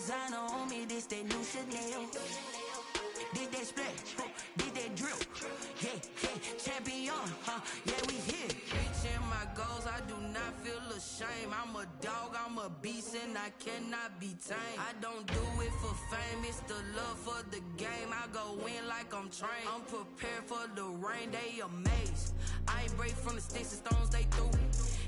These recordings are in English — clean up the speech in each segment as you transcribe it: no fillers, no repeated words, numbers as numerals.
Designer on me, this that new Chanel. Did that splash, did that drip. Yeah, champion, yeah, we here. Reaching my goals, I do not feel ashamed. I'm a dog, I'm a beast, and I cannot be tamed. I don't do it for fame, it's the love for the game. I go in like I'm trained. I'm prepared for the rain, they amazed. I ain't break from the sticks and stones they threw.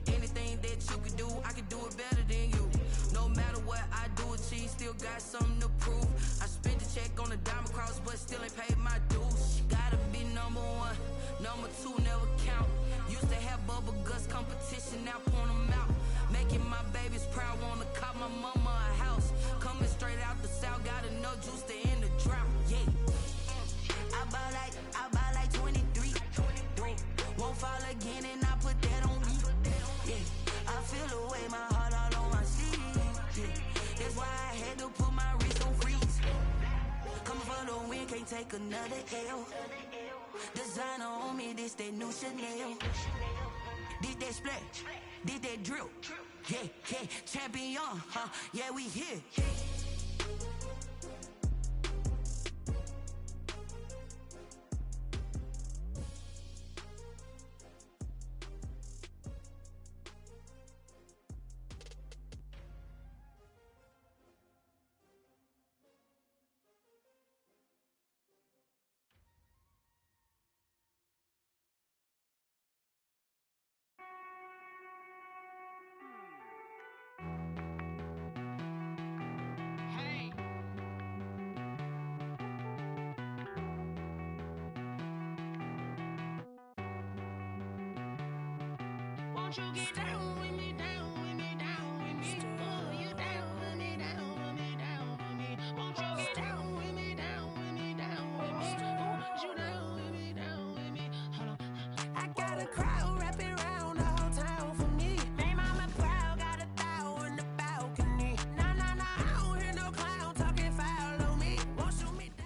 Anything that you can do, I can do it better than you. No matter what I do, achieve, still got something to prove. I spent the check on the diamond cross, but still ain't paid my dues. Gotta be number one, number two never count. Used to have bubble guts competition, now point them out. Making my babies proud, wanna cop my mama a house. Coming straight out the south, got enough juice to end the drought. Yeah, I buy like 23. Won't fall again, and I put that on me. Yeah, I feel the way, my heart all on my sleeve. Yeah, that's why I had to put my wrist on freeze. Coming for the win, can't take another L. Designer on me, this that new Chanel. Did that splash, did that drip. Yeah, champion, yeah, we here. Won't you get down with me, down with me, down with me? Oh, you down with me, down with me, down with me. Won't you get down with me, down with me, down with me? Oh, you down with me, down with me? Hold on. I got a crowd wrapping around the whole town for me. Hey, mama, crowd got a thou in the balcony. Nah, I don't hear no clown talking foul on me. Won't shoot me down.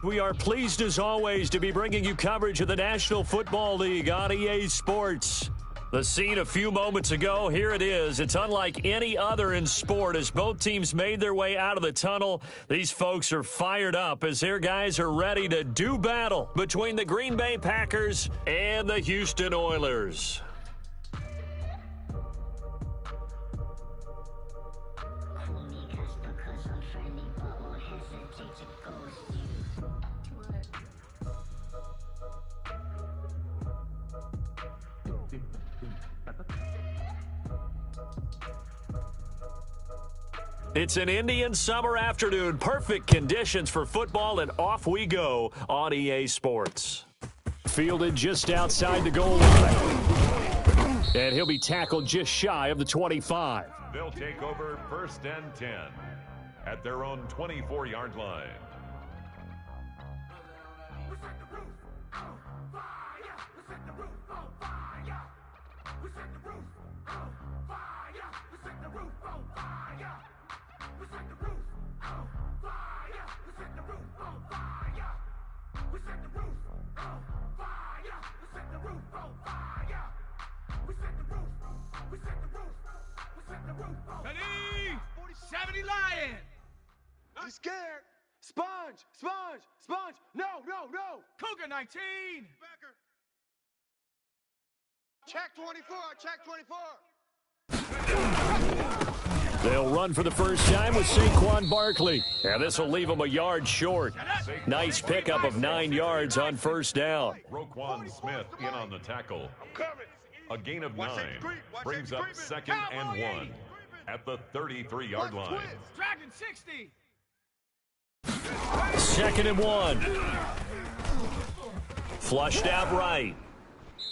We are pleased as always to be bringing you coverage of the National Football League on EA Sports. The scene a few moments ago, here it is. It's unlike any other in sport as both teams made their way out of the tunnel. These folks are fired up as their guys are ready to do battle between the Green Bay Packers and the Houston Oilers. It's an Indian summer afternoon. Perfect conditions for football, and off we go on EA Sports. Fielded just outside the goal line. And he'll be tackled just shy of the 25. They'll take over 1st and 10 at their own 24-yard line. Ready? 70 Lion. I'm scared. Sponge. No. Cougar 19. Backer. Check 24. They'll run for the first time with Saquon Barkley. And this will leave them a yard short. Nice pickup of 9 yards on first down. Roquan Smith in on the tackle. A gain of 9 brings up 2nd and 1 at the 33-yard line. Dragon 60. 2nd and 1. Flushed out right.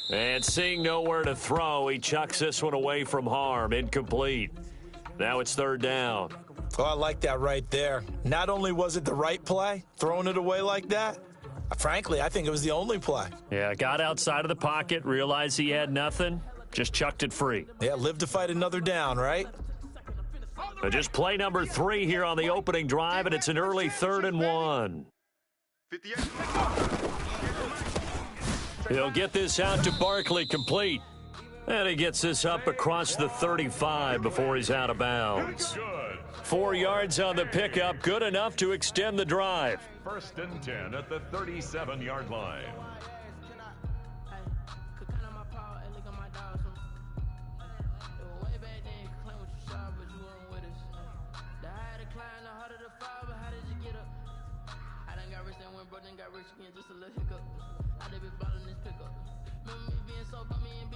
And seeing nowhere to throw, he chucks this one away from harm. Incomplete. Now it's 3rd down. Oh, I like that right there. Not only was it the right play, throwing it away like that, frankly, I think it was the only play. Yeah, got outside of the pocket, realized he had nothing, just chucked it free. Yeah, live to fight another down, right? Just play number 3 here on the opening drive, and it's an early 3rd and 1. He'll get this out to Barkley, complete. And he gets this up across the 35 before he's out of bounds. 4 yards on the pickup, good enough to extend the drive. 1st and 10 at the 37-yard line.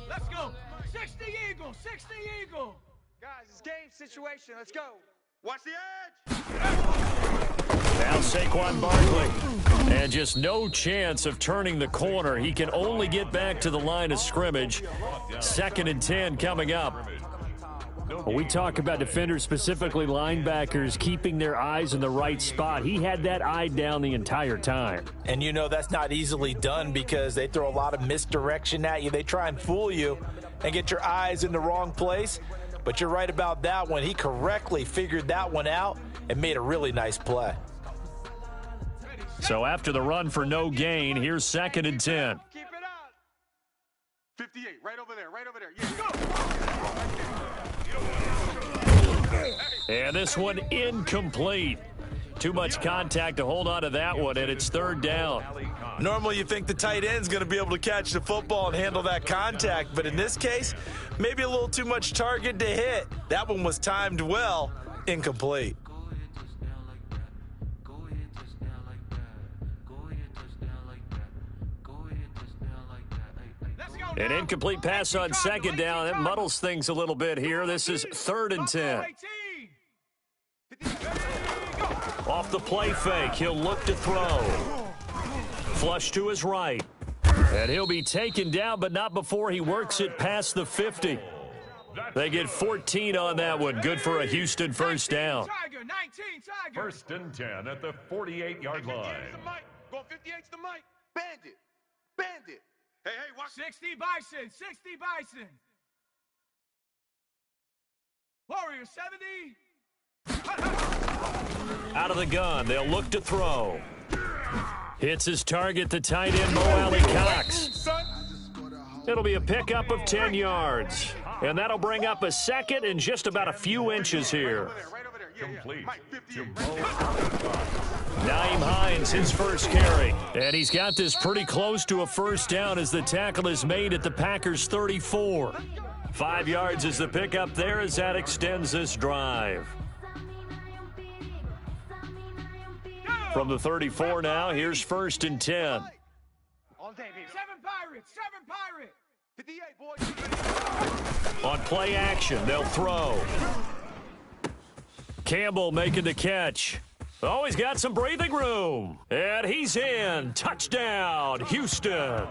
Let's go. 60 Eagle. 60 Eagle. Guys, it's game situation. Let's go. Watch the edge. Now Saquon Barkley. And just no chance of turning the corner. He can only get back to the line of scrimmage. 2nd and 10 coming up. When we talk about defenders, specifically linebackers, keeping their eyes in the right spot, he had that eye down the entire time. And you know that's not easily done because they throw a lot of misdirection at you. They try and fool you and get your eyes in the wrong place. But you're right about that one. He correctly figured that one out and made a really nice play. So after the run for no gain, here's 2nd and 10. Keep it up. 58, right over there, right over there. Yeah, go. And this one incomplete. Too much contact to hold on to that one, and it's 3rd down. Normally you think the tight end's going to be able to catch the football and handle that contact, but in this case, maybe a little too much target to hit. That one was timed well, incomplete. An incomplete pass on 2nd down. It muddles things a little bit here. This is 3rd and 10. Off the play fake, he'll look to throw. Flush to his right. And he'll be taken down, but not before he works it past the 50. They get 14 on that one. Good for a Houston 1st down. 1st and 10 at the 48-yard line. Go 58's the mic. Bandit. Bandit. Hey, watch. 60 Bison. 60 Bison. Warrior 70. Out of the gun, they'll look to throw. Hits his target, the tight end, Mo Alley Cox. It'll be a pickup of 10 yards. And that'll bring up a 2nd and just about a few inches here. Complete to Naeem Hines, his first carry. And he's got this pretty close to a 1st down as the tackle is made at the Packers' 34. 5 yards is the pickup there as that extends this drive. From the 34 now, here's 1st and 10. All day, baby. 7 Pirates. 7 Pirates. 58, boys. On play action, they'll throw. Campbell making the catch. Oh, he's got some breathing room. And he's in. Touchdown, Houston.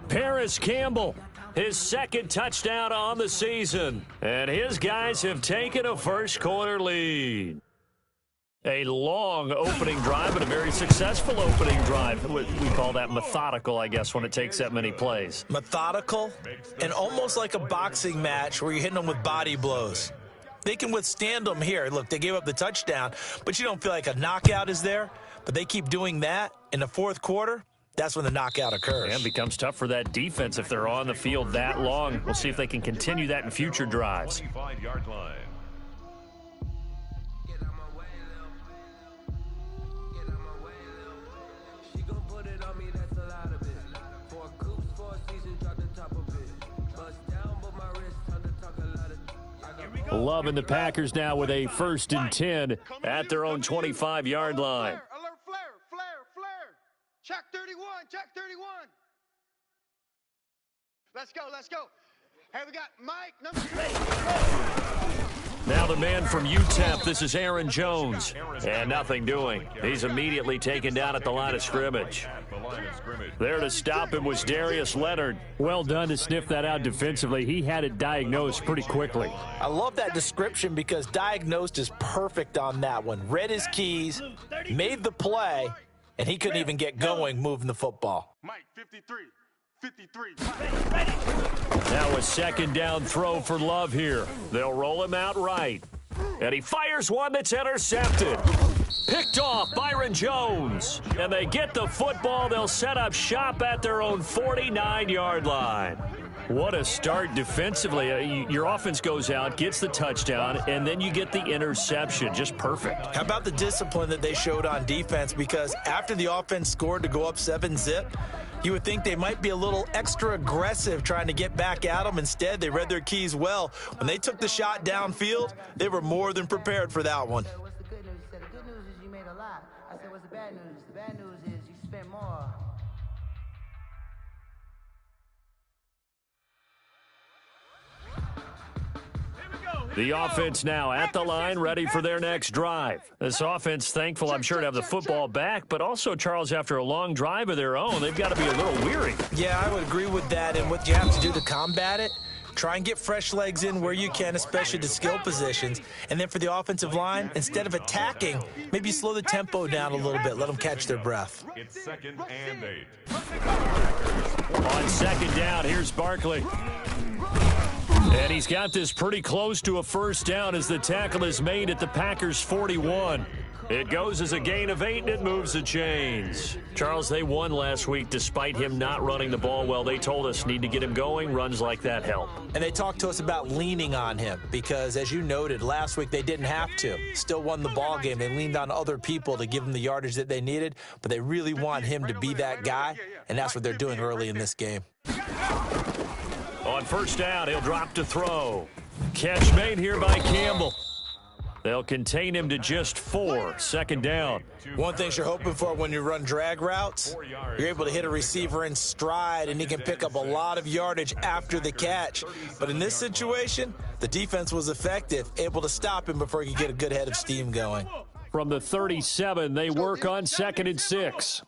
Paris Campbell, his 2nd touchdown on the season. And his guys have taken a first-quarter lead. A long opening drive, but a very successful opening drive. We call that methodical, I guess, when it takes that many plays. Methodical and almost like a boxing match where you're hitting them with body blows. They can withstand them here. Look, they gave up the touchdown, but you don't feel like a knockout is there. But they keep doing that in the 4th quarter. That's when the knockout occurs. And becomes tough for that defense if they're on the field that long. We'll see if they can continue that in future drives. 25-yard line. Loving the Packers now with a 1st and 10 at their own 25-yard line. Alert, flare. Check 31. Let's go. Hey, we got Mike, number 3. Now the man from UTEP, this is Aaron Jones. And nothing doing. He's immediately taken down at the line of scrimmage. There to stop him was Darius Leonard. Well done to sniff that out defensively. He had it diagnosed pretty quickly. I love that description because diagnosed is perfect on that one. Read his keys, made the play, and he couldn't even get going moving the football. Mike, 53. Now a 2nd down throw for Love here. They'll roll him out right. And he fires one that's intercepted. Picked off Byron Jones. And they get the football. They'll set up shop at their own 49-yard line. What a start defensively. Your offense goes out, gets the touchdown, and then you get the interception. Just perfect. How about the discipline that they showed on defense? Because after the offense scored to go up 7-zip, you would think they might be a little extra aggressive trying to get back at them. Instead, they read their keys well. When they took the shot downfield, they were more than prepared for that one. What's the good news? He said, the good news is you made a lot. I said, what's the bad news? The bad news is you spent more. The offense now at the line, ready for their next drive. This offense, thankful, I'm sure, to have the football back, but also, Charles, after a long drive of their own, they've got to be a little weary. Yeah, I would agree with that, and what you have to do to combat it, try and get fresh legs in where you can, especially to skill positions. And then for the offensive line, instead of attacking, maybe slow the tempo down a little bit, let them catch their breath. It's 2nd and 8. On 2nd down, here's Barkley. And he's got this pretty close to a first down as the tackle is made at the Packers' 41. It goes as a gain of 8, and it moves the chains. Charles, they won last week despite him not running the ball well. They told us need to get him going. Runs like that help. And they talked to us about leaning on him because, as you noted, last week they didn't have to. Still won the ball game. They leaned on other people to give them the yardage that they needed, but they really want him to be that guy, and that's what they're doing early in this game. On first down, he'll drop to throw. Catch made here by Campbell. They'll contain him to just 4. 2nd down. One thing you're hoping for when you run drag routes, you're able to hit a receiver in stride, and he can pick up a lot of yardage after the catch. But in this situation, the defense was effective, able to stop him before he could get a good head of steam going. From the 37, they work on 2nd and 6.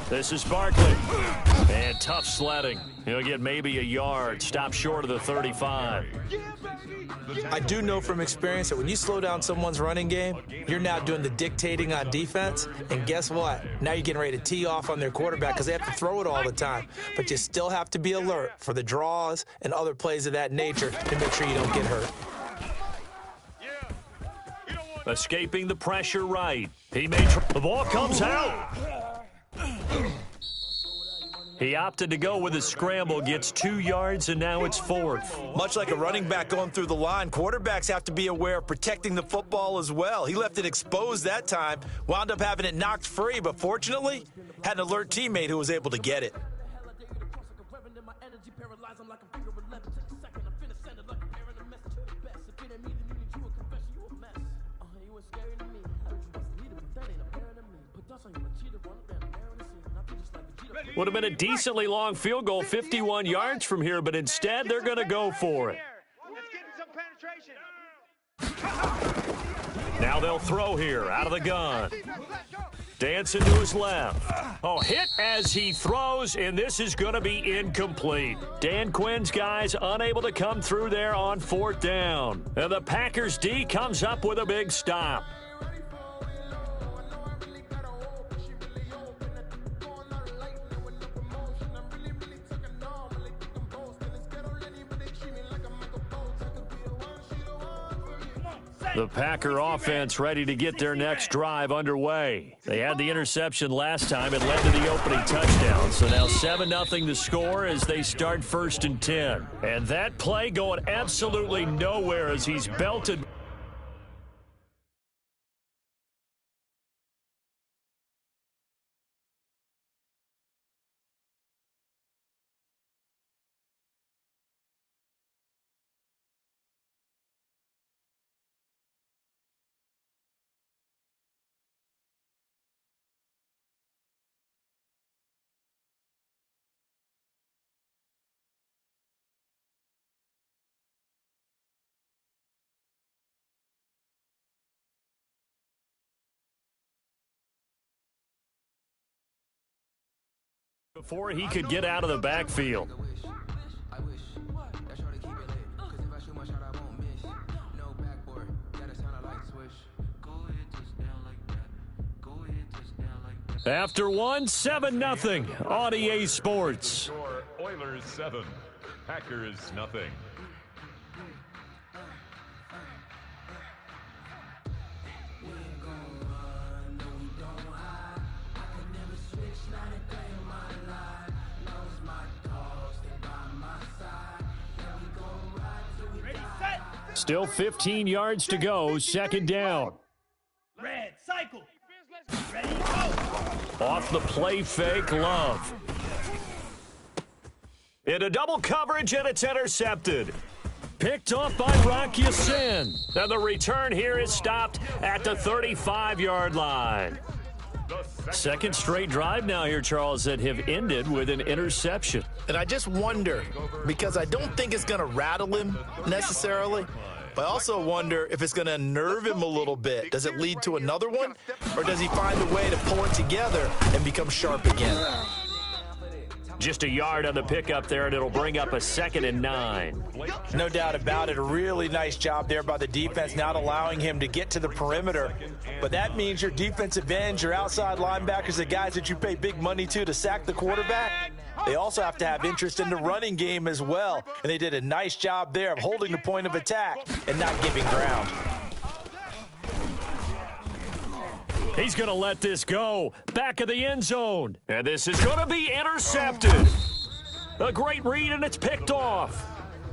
This is Barkley. And tough sledding. He'll get maybe a yard. Stop short of the 35. I do know from experience that when you slow down someone's running game, you're now doing the dictating on defense. And guess what? Now you're getting ready to tee off on their quarterback because they have to throw it all the time. But you still have to be alert for the draws and other plays of that nature to make sure you don't get hurt. Escaping the pressure right. The ball comes out. He opted to go with a scramble, gets 2 yards, and now it's 4th. Much like a running back going through the line, quarterbacks have to be aware of protecting the football as well. He left it exposed that time, wound up having it knocked free, but fortunately, had an alert teammate who was able to get it. Would have been a decently long field goal, 51 yards from here, but instead they're going to go for it. Now they'll throw here out of the gun. Dancing to his left. Oh, hit as he throws, and this is going to be incomplete. Dan Quinn's guys unable to come through there on 4th down. And the Packers D comes up with a big stop. The Packer offense ready to get their next drive underway. They had the interception last time. It led to the opening touchdown. So now 7-0 the score as they start 1st and 10. And that play going absolutely nowhere as he's belted. Before he could get out of the backfield. After 7-0 on EA Sports. Oilers 7, Packers nothing. Still 15 yards to go, second down. Red, cycle. Ready, go. Off the play fake, Love. Into double coverage, and it's intercepted. Picked off by Rock Ya-Sin. And the return here is stopped at the 35-yard line. Second straight drive now here, Charles, that have ended with an interception. And I just wonder, because I don't think it's going to rattle him necessarily, but I also wonder if it's going to unnerve him a little bit. Does it lead to another one, or does he find a way to pull it together and become sharp again? Just a yard on the pickup there, and it'll bring up a 2nd and 9. No doubt about it. A really nice job there by the defense, not allowing him to get to the perimeter. But that means your defensive ends, your outside linebackers, the guys that you pay big money to sack the quarterback, they also have to have interest in the running game as well. And they did a nice job there of holding the point of attack and not giving ground. He's going to let this go. Back of the end zone. And this is going to be intercepted. A great read, and it's picked off.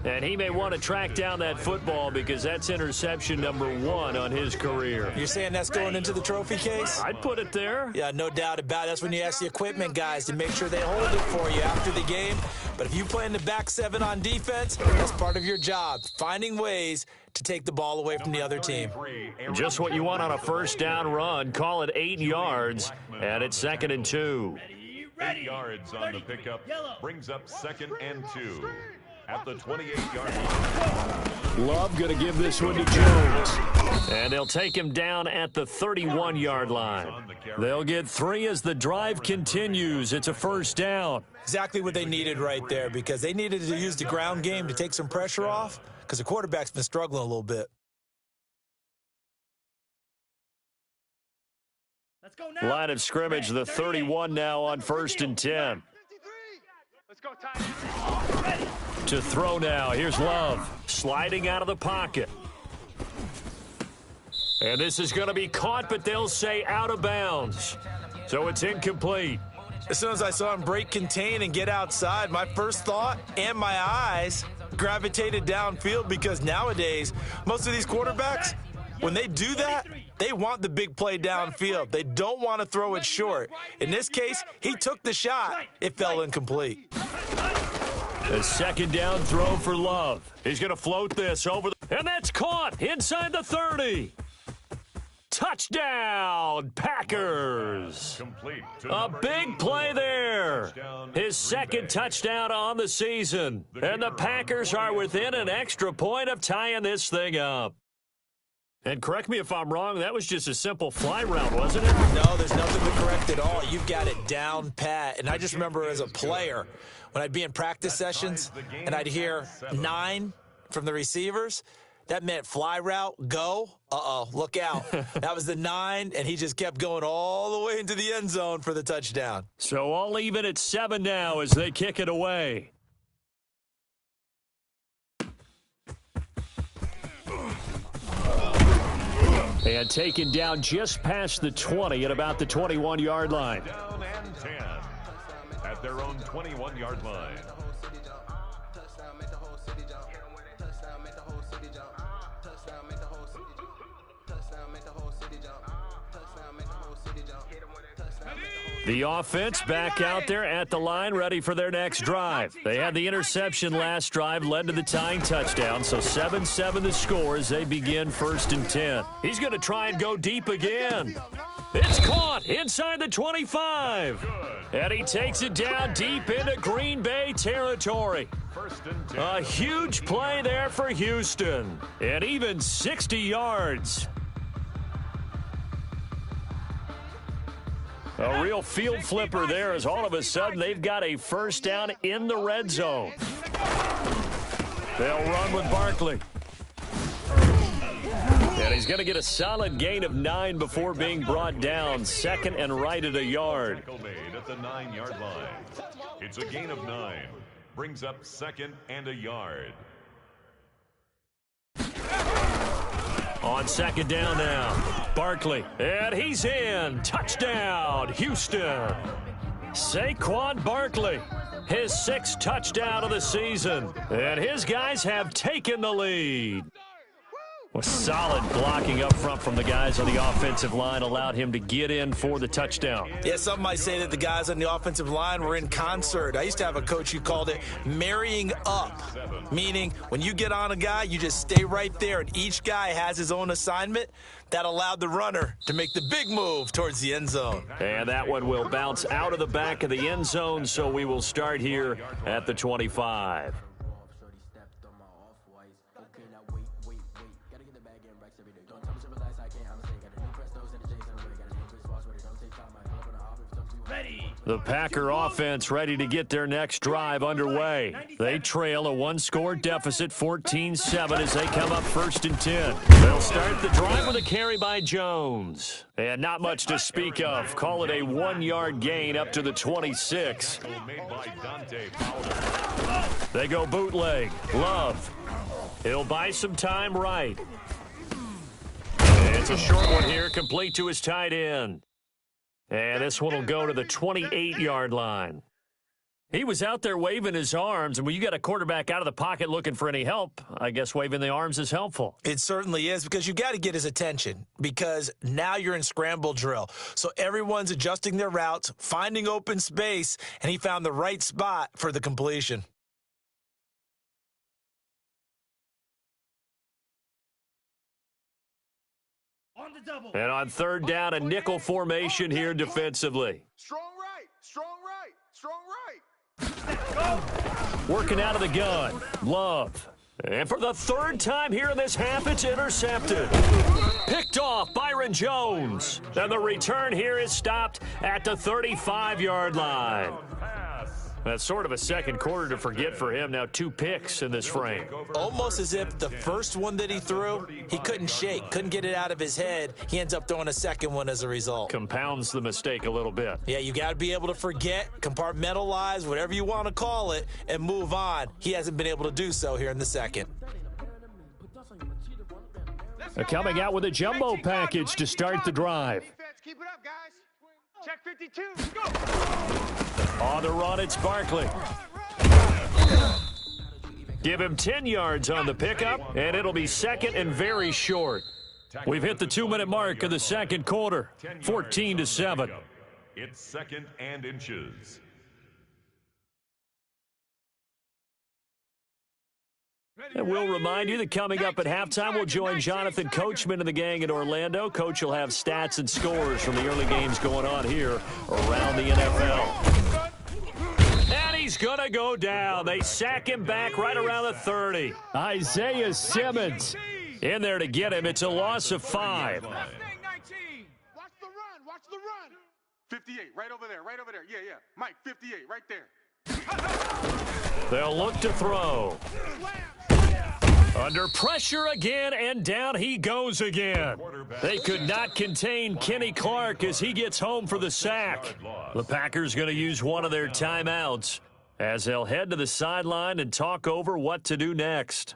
And he may want to track down that football because that's interception number 1 on his career. You're saying that's going into the trophy case? I'd put it there. Yeah, no doubt about it. That's when you ask the equipment guys to make sure they hold it for you after the game. But if you play in the back 7 on defense, that's part of your job, finding ways to take the ball away from the other team. Just what you want on a first down run. Call it 8 yards, and it's 2nd and 2. 8 yards on the pickup brings up 2nd and 2 at the 28-yard line. Love going to give this one to Jones. And they'll take him down at the 31-yard line. They'll get 3 as the drive continues. It's a first down. Exactly what they needed right there, because they needed to use the ground game to take some pressure off, because the quarterback's been struggling a little bit. Let's go now. Line of scrimmage, the 31 now on 1st and 10. Let's go, Ty. To throw now. Here's Love sliding out of the pocket. And this is going to be caught, but they'll say out of bounds. So it's incomplete. As soon as I saw him break contain and get outside, my first thought and my eyes gravitated downfield, because nowadays, most of these quarterbacks, when they do that, they want the big play downfield. They don't want to throw it short. In this case, he took the shot. It fell incomplete. A 2nd down throw for Love. He's going to float this over the... And that's caught inside the 30. Touchdown, Packers. A big play there. His 2nd touchdown on the season. And the Packers are within an extra point of tying this thing up. And correct me if I'm wrong, that was just a simple fly route, wasn't it? No, there's nothing to correct at all. You've got it down pat. And I just remember as a player, when I'd be in practice sessions and I'd hear 9 from the receivers, that meant fly route, go. Uh-oh, look out. That was the 9, and he just kept going all the way into the end zone for the touchdown. So all even at 7 now as they kick it away. And taken down just past the 20 at about the 21-yard line. Down and 10 at their own 21-yard line. The offense back out there at the line, ready for their next drive. They had the interception last drive, led to the tying touchdown, so 7-7 the score as they begin 1st and 10. He's going to try and go deep again. It's caught inside the 25. And he takes it down deep into Green Bay territory. A huge play there for Houston. And even 60 yards. A real field flipper there as all of a sudden they've got a first down in the red zone. They'll run with Barkley. And he's going to get a solid gain of 9 before being brought down. 2nd and right at a yard. Made at the 9-yard line. It's a gain of 9. Brings up 2nd and a yard. On 2nd down now, Barkley, and he's in. Touchdown, Houston. Saquon Barkley, his 6th touchdown of the season, and his guys have taken the lead. Well, solid blocking up front from the guys on the offensive line allowed him to get in for the touchdown. Yeah, some might say that the guys on the offensive line were in concert. I used to have a coach who called it marrying up, meaning when you get on a guy, you just stay right there, and each guy has his own assignment. That allowed the runner to make the big move towards the end zone. And that one will bounce out of the back of the end zone, so we will start here at the 25. The Packer offense ready to get their next drive underway. They trail a one-score deficit, 14-7, as they come up 1st and 10. They'll start the drive with a carry by Jones. And not much to speak of. Call it a 1-yard gain up to the 26. They go bootleg. Love. He'll buy some time right. It's a short one here, complete to his tight end. And this one will go to the 28-yard line. He was out there waving his arms, and when you got a quarterback out of the pocket looking for any help, I guess waving the arms is helpful. It certainly is, because you got to get his attention, because now you're in scramble drill. So everyone's adjusting their routes, finding open space, and he found the right spot for the completion. And on 3rd down, a nickel formation here defensively. Strong right, strong right, strong right. Working out of the gun. Love. And for the 3rd time here in this half, it's intercepted. Picked off Byron Jones. And the return here is stopped at the 35-yard line. That's sort of a second quarter to forget for him. Now 2 picks in this frame. Almost as if the first one that he threw, he couldn't shake, couldn't get it out of his head. He ends up throwing a second one as a result. Compounds the mistake a little bit. Yeah, you got to be able to forget, compartmentalize, whatever you want to call it, and move on. He hasn't been able to do so here in the second. They're coming out with a jumbo package to start the drive. Keep it up, guys. Check 52. Go. On the run, it's Barkley. Give him 10 yards on the pickup, and it'll be second and very short. We've hit the 2-minute mark of the second quarter, 14-7. It's 2nd and inches. And we'll remind you that coming up at halftime, we'll join Jonathan Coachman and the gang in Orlando. Coach will have stats and scores from the early games going on here around the NFL. And he's going to go down. They sack him back right around the 30. Isaiah Simmons in there to get him. It's a loss of 5. Watch the run, watch the run. 58, right over there, right over there. Yeah, yeah. Mike, 58, right there. They'll look to throw. Under pressure again, and down he goes again. They could not contain Kenny Clark as he gets home for the sack. The Packers going to use one of their timeouts as they'll head to the sideline and talk over what to do next.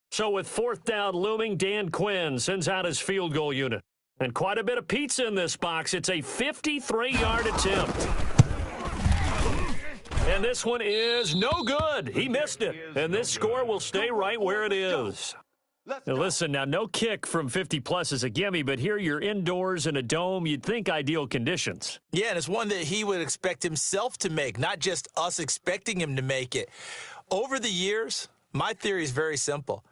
So with 4th down looming, Dan Quinn sends out his field goal unit. And quite a bit of pizza in this box. It's a 53-yard attempt. And this one is no good. He missed it. And this score will stay right where it is. Now listen, now no kick from 50-plus is a gimme, but here you're indoors in a dome. You'd think ideal conditions. Yeah, and it's one that he would expect himself to make, not just us expecting him to make it. Over the years, my theory is very simple.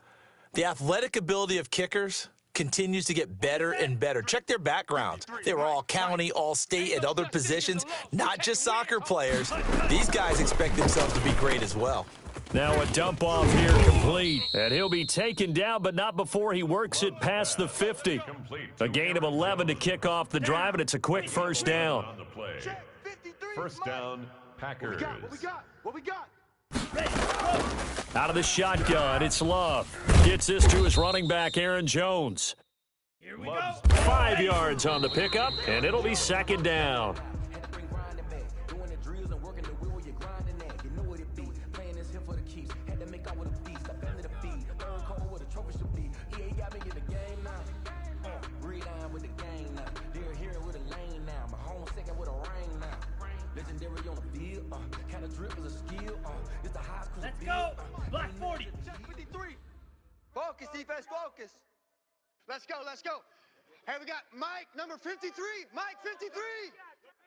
The athletic ability of kickers continues to get better and better. Check their backgrounds. They were all county, all state, at other positions, not just soccer players. These guys expect themselves to be great as well. Now a dump off here complete. And he'll be taken down, but not before he works it past the 50. A gain of 11 to kick off the drive, and it's a quick 1st down. 1st down, Packers. What we got? Out of the shotgun, it's Love. Gets this to his running back, Aaron Jones. 5 yards on the pickup, and it'll be 2nd down. Let's go. Black 40. Focus, defense, focus. Let's go, let's go. Hey, we got Mike, number 53. Mike, 53.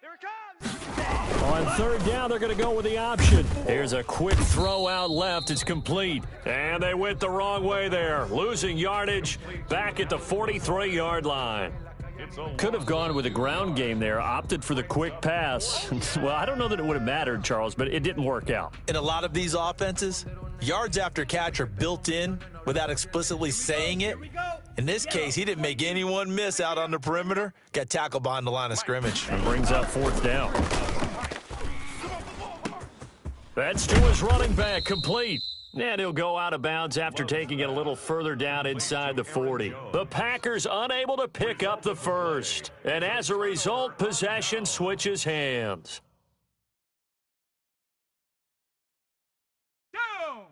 Here it comes. On third down, they're going to go with the option. Here's a quick throw out left. It's complete. And they went the wrong way there. Losing yardage back at the 43-yard line. Could have gone with a ground game there, opted for the quick pass. Well, I don't know that it would have mattered, Charles, but it didn't work out. In a lot of these offenses, yards after catch are built in without explicitly saying it. In this case, he didn't make anyone miss out on the perimeter. Got tackled behind the line of scrimmage. And brings up fourth down. That's to his running back, complete. And he'll go out of bounds after taking it a little further down inside the 40. The Packers unable to pick up the first. And as a result, possession switches hands.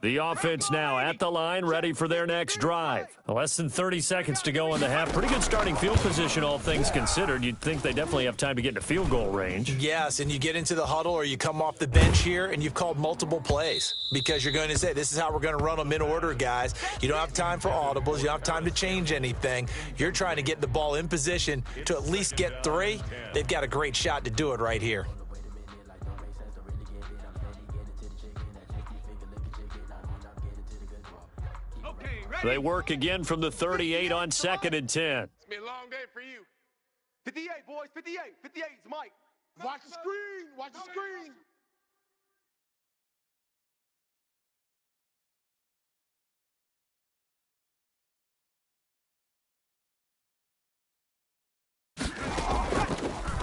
The offense now at the line, ready for their next drive. Less than 30 seconds to go in the half. Pretty good starting field position, all things considered. You'd think they definitely have time to get into field goal range. Yes, and you get into the huddle or you come off the bench here and you've called multiple plays because you're going to say, this is how we're going to run them in order, guys. You don't have time for audibles. You don't have time to change anything. You're trying to get the ball in position to at least get 3. They've got a great shot to do it right here. They work again from the 38 on 2nd and 10. It's been a long day for you. 58, boys, 58. 58 is Mike. Watch the screen. Watch the screen.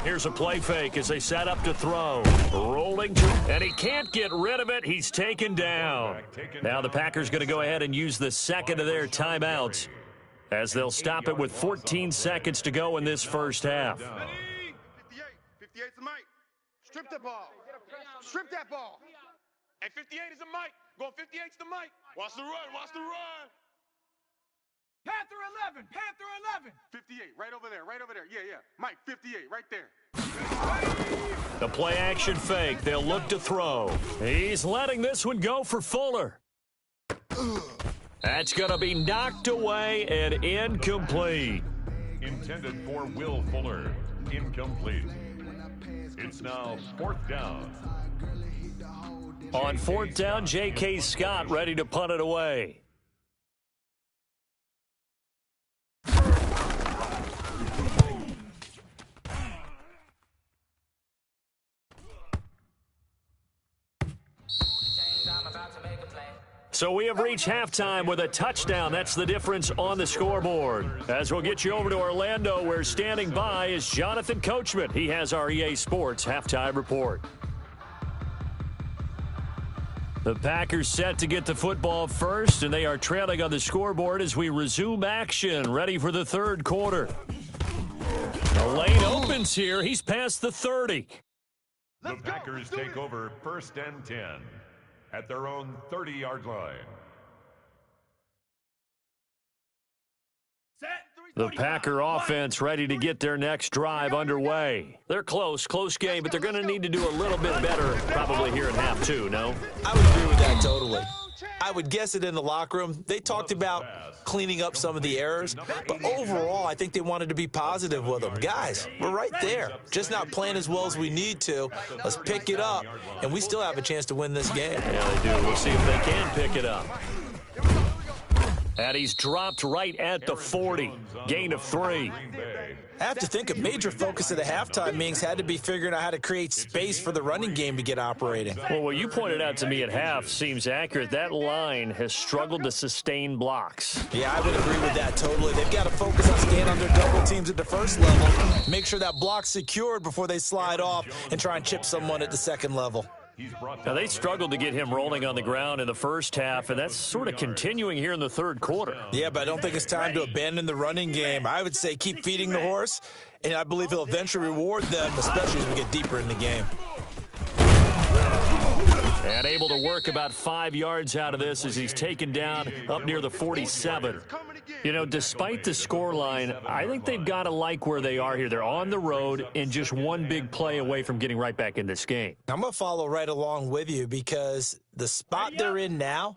Here's a play fake as they set up to throw. Rolling, and he can't get rid of it. He's taken down. Now the Packers going to go ahead and use the second of their timeouts as they'll stop it with 14 seconds to go in this first half. 58. 58's the Mike. Strip the ball. Strip that ball. And 58 is a Mike. Going 58's the Mike. Watch the run. Watch the run. Panther 11. Panther 11. 58, right over there, right over there. Yeah, yeah. Mike, 58, right there. The play action fake. They'll look to throw. He's letting this one go for Fuller. That's going to be knocked away and incomplete. Intended for Will Fuller. Incomplete. It's now 4th down. On 4th down, J.K. Scott ready to punt it away. So we have reached halftime with a touchdown. That's the difference on the scoreboard. As we'll get you over to Orlando, where standing by is Jonathan Coachman. He has our EA Sports halftime report. The Packers set to get the football first, and they are trailing on the scoreboard as we resume action, ready for the third quarter. The lane opens here. He's past the 30. The Packers take over 1st and 10 at their own 30-yard line. The Packer offense ready to get their next drive underway. They're close game, but they're going to need to do a little bit better probably here in half 2, no? I would agree with that totally. I would guess it in the locker room. They talked about cleaning up some of the errors, but overall, I think they wanted to be positive with them. Guys, we're right there. Just not playing as well as we need to. Let's pick it up, and we still have a chance to win this game. Yeah, they do. We'll see if they can pick it up. And he's dropped right at the 40. Gain of 3. I have to think a major focus of the halftime meetings had to be figuring out how to create space for the running game to get operating. Well, what you pointed out to me at half seems accurate. That line has struggled to sustain blocks. Yeah, I would agree with that totally. They've got to focus on staying under double teams at the first level, make sure that block's secured before they slide off and try and chip someone at the second level. Now, they struggled to get him rolling on the ground in the first half, and that's sort of continuing here in the third quarter. Yeah, but I don't think it's time to abandon the running game. I would say keep feeding the horse, and I believe he'll eventually reward them, especially as we get deeper in the game. And able to work about 5 yards out of this as he's taken down up near the 47. You know, despite the scoreline, I think they've got to like where they are here. They're on the road and just one big play away from getting right back in this game. I'm going to follow right along with you because the spot they're in now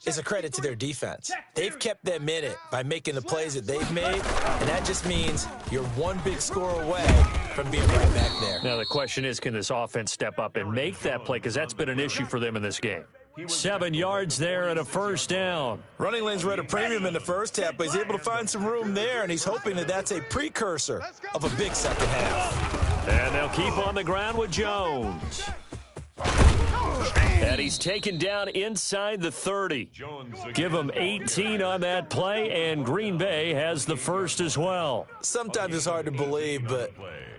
is a credit to their defense. They've kept them in it by making the plays that they've made, and that just means you're one big score away from being right back there. Now the question is, can this offense step up and make that play? Because that's been an issue for them in this game. 7 yards there and a first down. Running lanes were at a premium in the first half, but he's able to find some room there, and he's hoping that that's a precursor of a big second half. And they'll keep on the ground with Jones. And he's taken down inside the 30. Give him 18 on that play, and Green Bay has the first as well. Sometimes it's hard to believe, but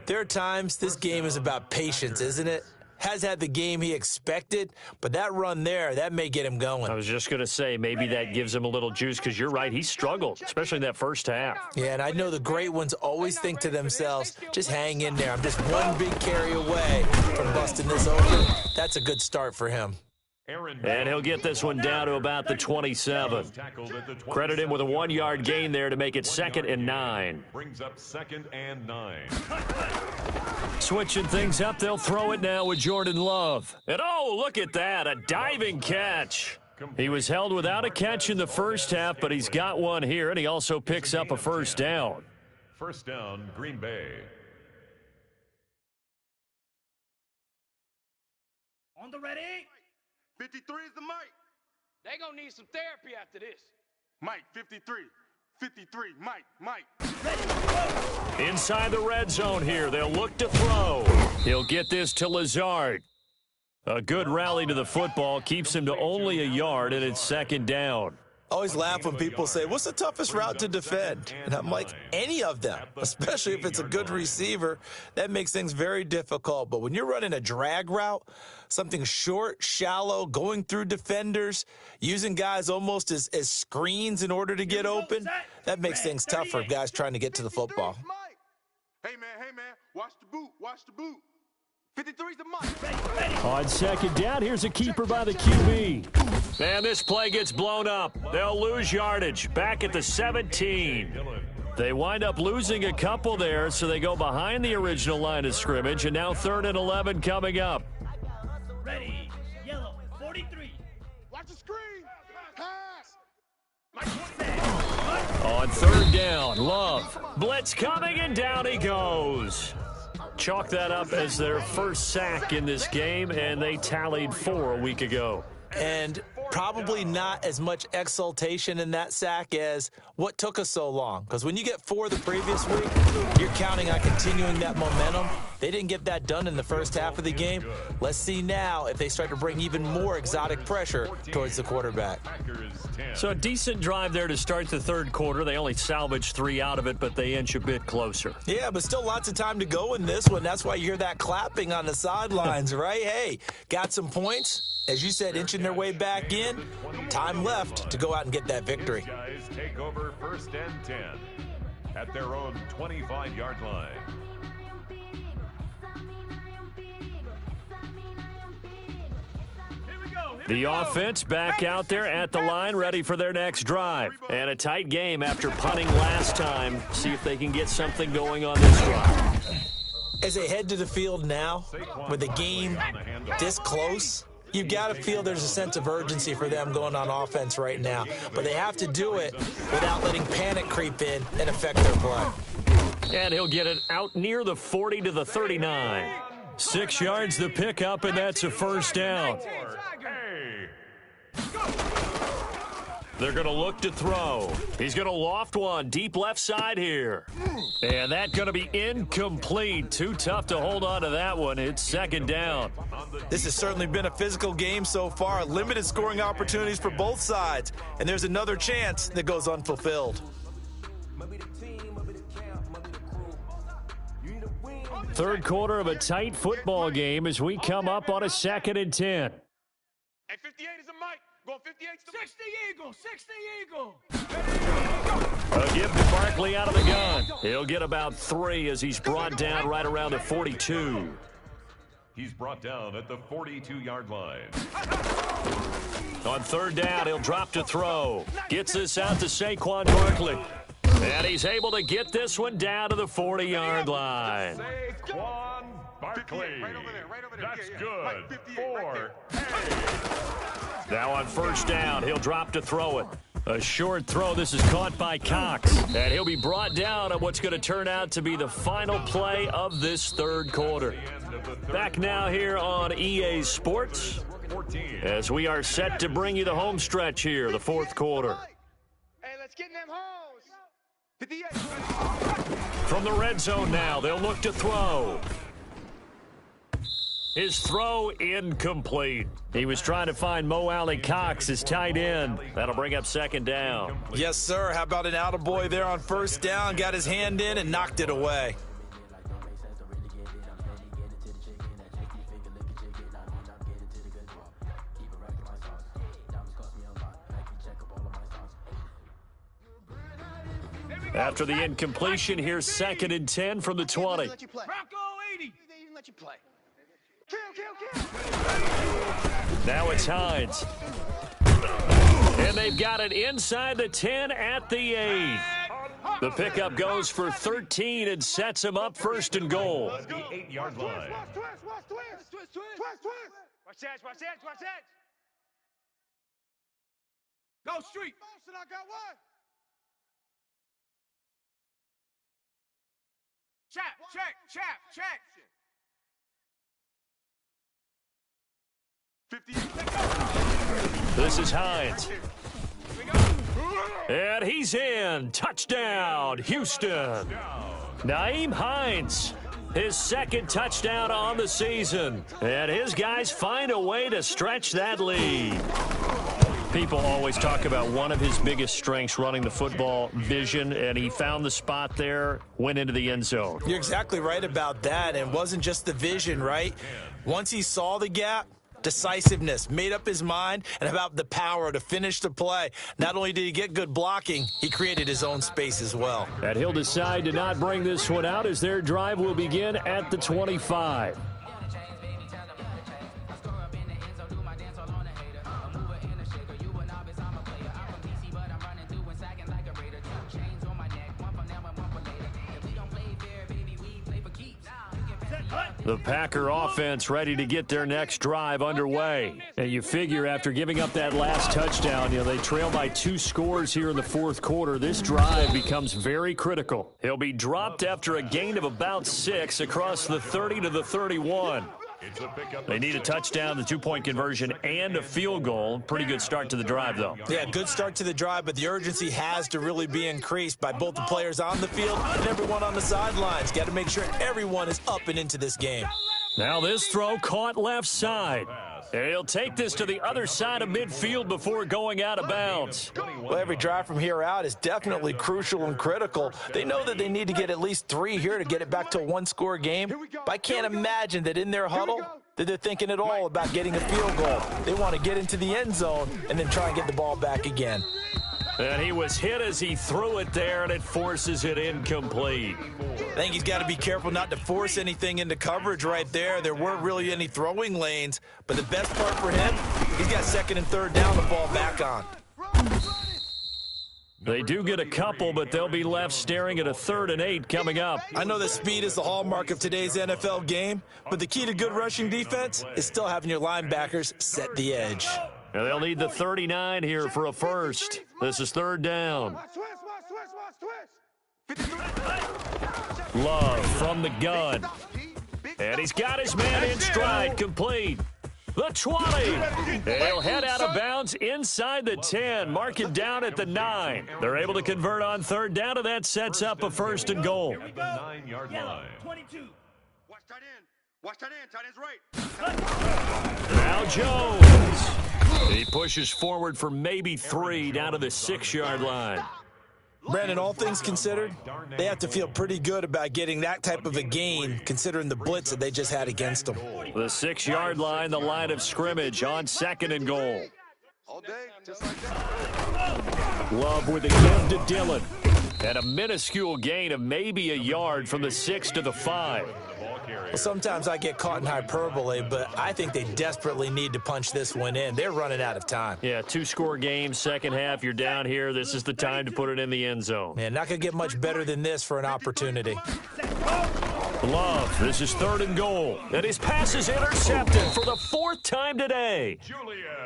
there are times this game is about patience, isn't it? Has had the game he expected, but that run there, that may get him going. I was just going to say, maybe that gives him a little juice, because you're right, he struggled, especially in that first half. Yeah, and I know the great ones always think to themselves, just hang in there. I'm just one big carry away from busting this open. That's a good start for him. And he'll get this one down to about the 27. Credit him with a 1-yard gain there to make it 2nd and 9. Brings up 2nd and 9. Switching things up, they'll throw it now with Jordan Love. And oh, look at that, a diving catch. He was held without a catch in the first half, but he's got one here, and he also picks up a first down. First down, Green Bay. On the ready. 53 is the Mike. They gonna need some therapy after this. Mike, 53. 53, Mike. Inside the red zone here, they'll look to throw. He'll get this to Lazard. A good rally to the football keeps him to only a yard, and it's 2nd down. I always laugh when people say, what's the toughest route to defend? And I'm like, any of them, especially if it's a good receiver. That makes things very difficult. But when you're running a drag route, something short, shallow, going through defenders, using guys almost as screens in order to get open, that makes things tough for guys trying to get to the football. Hey, man, watch the boot. 53's the Mike. On 2nd down, here's a keeper by the QB. And this play gets blown up. They'll lose yardage back at the 17. They wind up losing a couple there, so they go behind the original line of scrimmage, and now 3rd and 11 coming up. Ready, yellow, 43. Watch the screen. Pass. On 3rd down, Love. Blitz coming, and down he goes. Chalk that up as their first sack in this game, and they tallied 4 a week ago. And probably not as much exultation in that sack as what took us so long. Because when you get 4 the previous week, you're counting on continuing that momentum. They didn't get that done in the first half of the game. Let's see now if they start to bring even more exotic pressure towards the quarterback. So a decent drive there to start the 3rd quarter. They only salvaged 3 out of it, but they inch a bit closer. Yeah, but still lots of time to go in this one. That's why you hear that clapping on the sidelines, right? Hey, got some points. As you said, inching their way back in. Time left to go out and get that victory. Guys take over 1st and 10 at their own 25-yard line. The offense back out there at the line, ready for their next drive. And a tight game after punting last time. See if they can get something going on this drive. As they head to the field now, with the game this close, you've got to feel there's a sense of urgency for them going on offense right now. But they have to do it without letting panic creep in and affect their play. And he'll get it out near the 40 to the 39. 6 yards the pickup, and that's a first down. They're going to look to throw. He's going to loft one deep left side here. And that's going to be incomplete. Too tough to hold on to that one. It's 2nd down. This has certainly been a physical game so far. Limited scoring opportunities for both sides. And there's another chance that goes unfulfilled. 3rd quarter of a tight football game as we come up on a 2nd and 10. Hey, 58 is a Mike. Going 58's the 60 Eagle, 60 Eagle. A give to Barkley out of the gun. He'll get about 3 as he's brought down right around the 42. He's brought down at the 42-yard line. On 3rd down, he'll drop to throw. Gets this out to Saquon Barkley. And he's able to get this one down to the 40-yard line. Saquon Barkley. Right over there. That's Yeah. good. Mike, 58, For right Now on first down, he'll drop to throw it. A short throw. This is caught by Cox. And he'll be brought down on what's going to turn out to be the final play of this third quarter. Back now here on EA Sports as we are set to bring you the home stretch here, the fourth quarter. Hey, let's get in them holes. 58. From the red zone now, they'll look to throw. His throw incomplete. He was trying to find Mo Alley Cox, his tight end. That'll bring up second down. Yes, sir. How about an attaboy there on first down? Got his hand in and knocked it away. After the incompletion, here's 2nd and 10 from the 20. Bronco 80. They even let you play. Kill. Now it's Hines. And they've got it inside the 10 at the 8. The pickup goes for 13 and sets him up 1st and goal. the 8-yard line. Twist. Watch that. Go street. Motion, I got one. Check. 58. This is Hines. And he's in. Touchdown, Houston. Nyheim Hines, his 2nd touchdown on the season. And his guys find a way to stretch that lead. People always talk about one of his biggest strengths, running the football, vision, and he found the spot there, went into the end zone. You're exactly right about that. And it wasn't just the vision, right? Once he saw the gap, decisiveness, made up his mind, and about the power to finish the play. Not only did he get good blocking, he created his own space as well. And he'll decide to not bring this one out as their drive will begin at the 25. The Packer offense ready to get their next drive underway. And you figure after giving up that last touchdown, they trail by 2 scores here in the fourth quarter. This drive becomes very critical. He'll be dropped after a gain of about 6 across the 30 to the 31. They need a touchdown, the 2-point conversion, and a field goal. Pretty good start to the drive, though. Yeah, good start to the drive, but the urgency has to really be increased by both the players on the field and everyone on the sidelines. Got to make sure everyone is up and into this game. Now this throw caught left side. And he'll take this to the other side of midfield before going out of bounds. Well, every drive from here out is definitely crucial and critical. They know that they need to get at least 3 here to get it back to a 1-score game. But I can't imagine that in their huddle that they're thinking at all about getting a field goal. They want to get into the end zone and then try and get the ball back again. And he was hit as he threw it there, and it forces it incomplete. I think he's got to be careful not to force anything into coverage right there. There weren't really any throwing lanes, but the best part for him, he's got 2nd and 3rd down to fall back on. They do get a couple, but they'll be left staring at a 3rd and 8 coming up. I know that speed is the hallmark of today's NFL game, but the key to good rushing defense is still having your linebackers set the edge. And they'll need the 39 here for a first. This is 3rd down. Love from the gun. And he's got his man in stride, complete. The 20. He'll head out of bounds inside the 10, mark it down at the 9. They're able to convert on 3rd down, and that sets up a 1st and goal. At the 9-yard line. 22. Watch tight end. Tight end's right. Now Jones. He pushes forward for maybe 3 down to the 6-yard line. Brandon, all things considered, they have to feel pretty good about getting that type of a gain considering the blitz that they just had against them. The 6-yard line, the line of scrimmage on 2nd and goal. All day, just like that. Love with a give to Dillon. And a minuscule gain of maybe a yard from the 6 to the 5. Well, sometimes I get caught in hyperbole, but I think they desperately need to punch this one in. They're running out of time. Yeah, 2-score game, second half, you're down here. This is the time to put it in the end zone. Man, not going to get much better than this for an opportunity. Love, this is 3rd and goal. And his pass is intercepted for the 4th time today.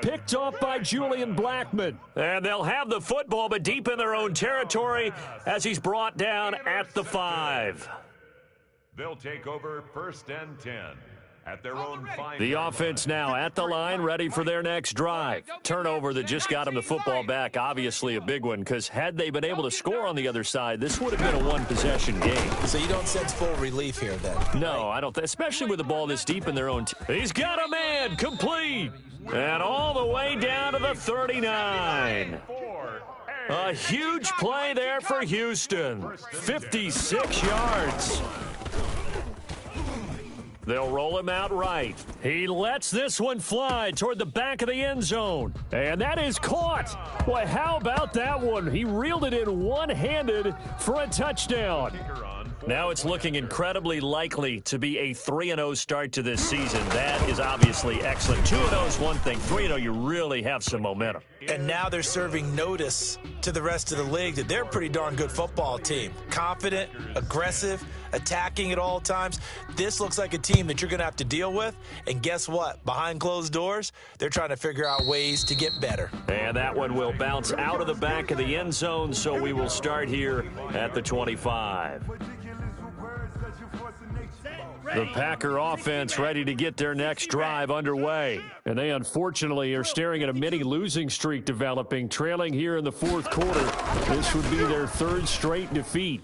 Picked off by Julian Blackman. And they'll have the football, but deep in their own territory as he's brought down at the 5. They'll take over 1st and 10 at their own 5. The offense now at the line, ready for their next drive. Turnover that just got them the football back, obviously a big one, because had they been able to score on the other side, this would have been a one-possession game. So you don't sense full relief here then? No, I don't, especially with the ball this deep in their own. He's got a man, complete, and all the way down to the 39. A huge play there for Houston, 56 yards. They'll roll him out right. He lets this one fly toward the back of the end zone. And that is caught. Boy, how about that one? He reeled it in one-handed for a touchdown. Now it's looking incredibly likely to be a 3-0 start to this season. That is obviously excellent. 2-0 is one thing. 3-0, you really have some momentum. And now they're serving notice to the rest of the league that they're a pretty darn good football team. Confident, aggressive, attacking at all times. This looks like a team that you're going to have to deal with. And guess what? Behind closed doors, they're trying to figure out ways to get better. And that one will bounce out of the back of the end zone, so we will start here at the 25. The Packer offense ready to get their next drive underway. And they unfortunately are staring at a mini losing streak developing, trailing here in the 4th quarter. This would be their 3rd straight defeat.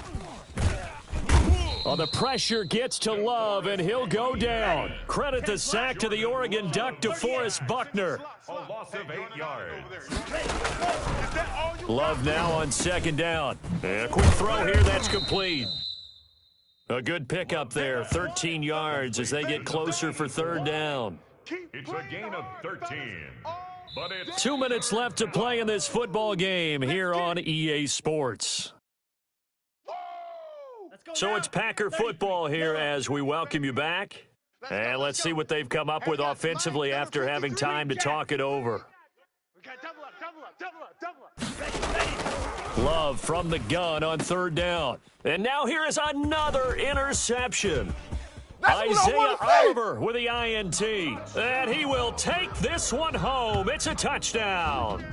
Oh, the pressure gets to Love, and he'll go down. Credit the sack to the Oregon Duck, DeForest Buckner. A loss of 8 yards. Love now on 2nd down. And a quick throw here, that's complete. A good pickup there, 13 yards as they get closer for 3rd down. It's a gain of 13. But it's 2 minutes left to play in this football game here on EA Sports. So it's Packer football here as we welcome you back. And let's see what they've come up with offensively after having time to talk it over. Love from the gun on 3rd down. And now here is another interception. Isaiah Oliver with the INT. And he will take this one home. It's a touchdown.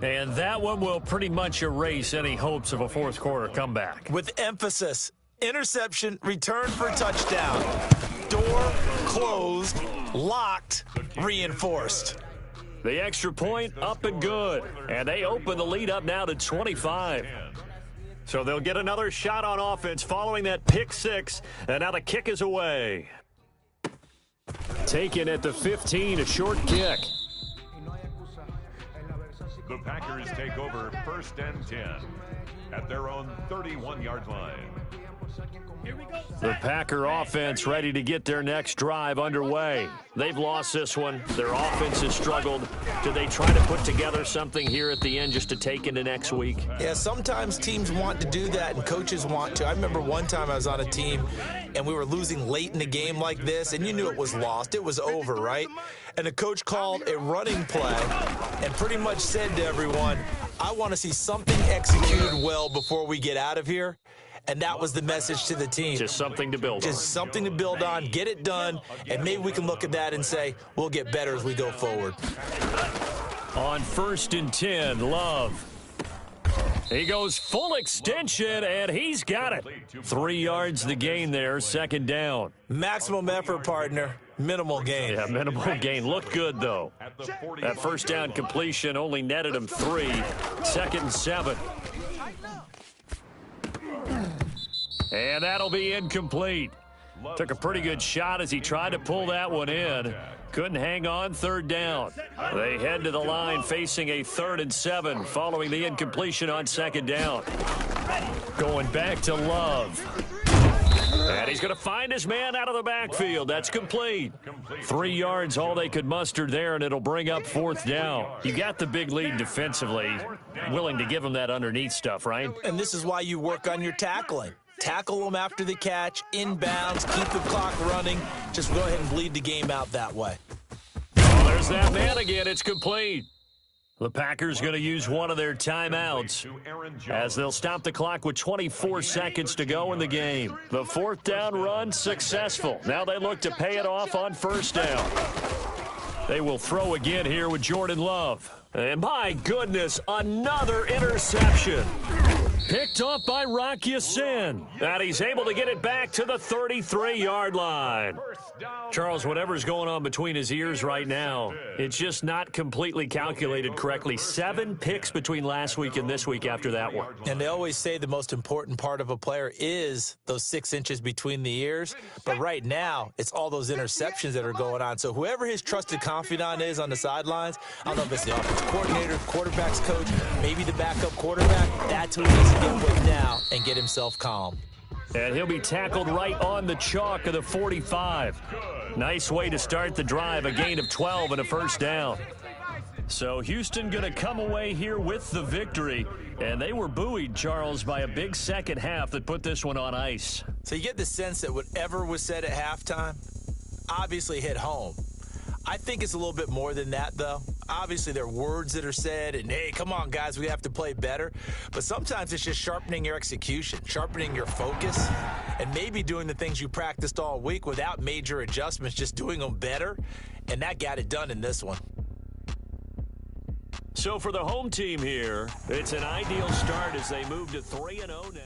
And that one will pretty much erase any hopes of a 4th quarter comeback. With emphasis, interception, return for touchdown. Door closed, locked, reinforced. The extra point up and good. And they open the lead up now to 25. So they'll get another shot on offense following that pick 6. And now the kick is away. Taken at the 15, a short kick. the Packers take over 1st and 10 at their own 31-yard line. The Packer offense ready to get their next drive underway. They've lost this one. Their offense has struggled. Do they try to put together something here at the end just to take into next week? Yeah, sometimes teams want to do that and coaches want to. I remember one time I was on a team and we were losing late in a game like this, and you knew it was lost. It was over, right? And the coach called a running play and pretty much said to everyone, I want to see something executed well before we get out of here. And that was the message to the team. Just something to build on. Just something to build on, get it done, and maybe we can look at that and say, we'll get better as we go forward. On 1st and 10, Love. He goes full extension, and he's got it. 3 yards the gain there, 2nd down. Maximum effort, partner. Minimal gain. Yeah, minimal gain. Looked good, though. That first down completion only netted him 3. 2nd and 7. And that'll be incomplete. Took a pretty good shot as he tried to pull that one in. Couldn't hang on, 3rd down. They head to the line facing a 3rd and 7 following the incompletion on 2nd down. Going back to Love. And he's going to find his man out of the backfield. That's complete. 3 yards, all they could muster there, and it'll bring up 4th down. You got the big lead defensively. Willing to give him that underneath stuff, right? And this is why you work on your tackling. Tackle them after the catch, inbounds, keep the clock running. Just go ahead and bleed the game out that way. Oh, there's that man again. It's complete. The Packers going to use one of their timeouts as they'll stop the clock with 24 seconds to go in the game. The fourth down run successful. Now they look to pay it off on first down. They will throw again here with Jordan Love. And my goodness, another interception. Picked up by Rock Ya-Sin. And he's able to get it back to the 33-yard line. Charles, whatever's going on between his ears right now, it's just not completely calculated correctly. 7 picks between last week and this week after that one. And they always say the most important part of a player is those 6 inches between the ears. But right now, it's all those interceptions that are going on. So whoever his trusted confidant is on the sidelines, I don't know if it's the offensive coordinator, quarterback's coach, maybe the backup quarterback, that's who he needs to get with now and get himself calm. And he'll be tackled right on the chalk of the 45. Nice way to start the drive, a gain of 12 and a first down. So Houston going to come away here with the victory. And they were buoyed, Charles, by a big second half that put this one on ice. So you get the sense that whatever was said at halftime obviously hit home. I think it's a little bit more than that, though. Obviously, there are words that are said, and, hey, come on, guys, we have to play better. But sometimes it's just sharpening your execution, sharpening your focus, and maybe doing the things you practiced all week without major adjustments, just doing them better. And that got it done in this one. So for the home team here, it's an ideal start as they move to 3-0 now.